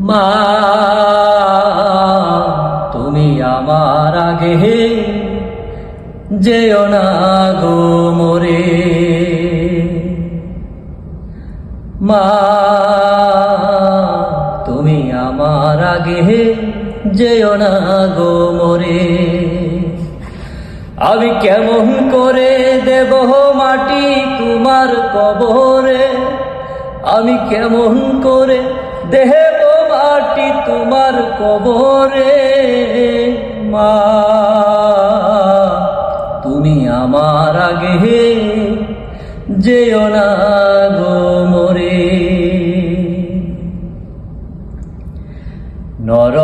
মা তুমি আমার আগে যেও না গো মোরে, মা তুমি আমার আগে যেও না গো মোরে। আমি কেমন করে দেব মাটি তোমার কবরে, আমি কেমন করে দেব মাটি তোমার কবরে। মা তুমি আমার আগে যেও না গো মোরে। নর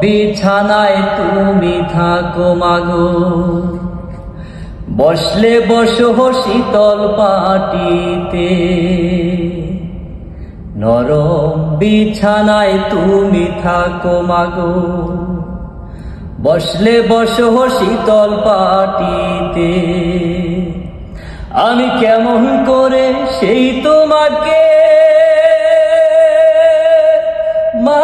বিছানায় তুমি থাকো মাগো, বসলে বসো শীতল পাটিতে। নরম বিছানায় তুমি থাকো মাগো, বসলে বসো শীতল পাটিতে। আমি কেমন করে সেই তোমাকে মা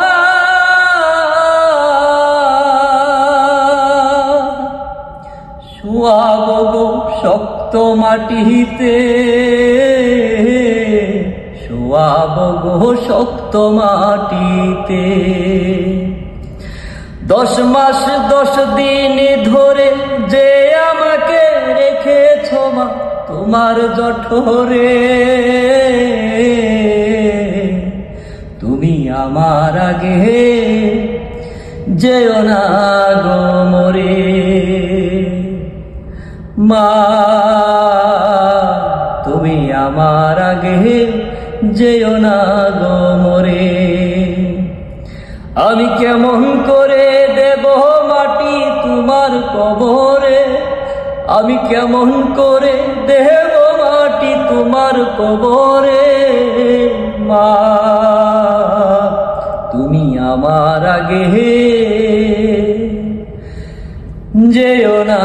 শুয়াব গো শক্ত মাটিতে, শুয়াব গো শক্ত মাটিতে। 10 মাস 10 দিন ধরে যে আমাকে রেখেছ মা তোমার জঠরে, তুমি আমার আগে যেও না গো মোরে। মা তুমি আমার আগে যেও না গো মোরে। আমি কেমন করে দেব মাটি তোমার কবরে, আমি কেমন করে দেব মাটি তোমার কবরে। মা তুমি আমার আগে যেও না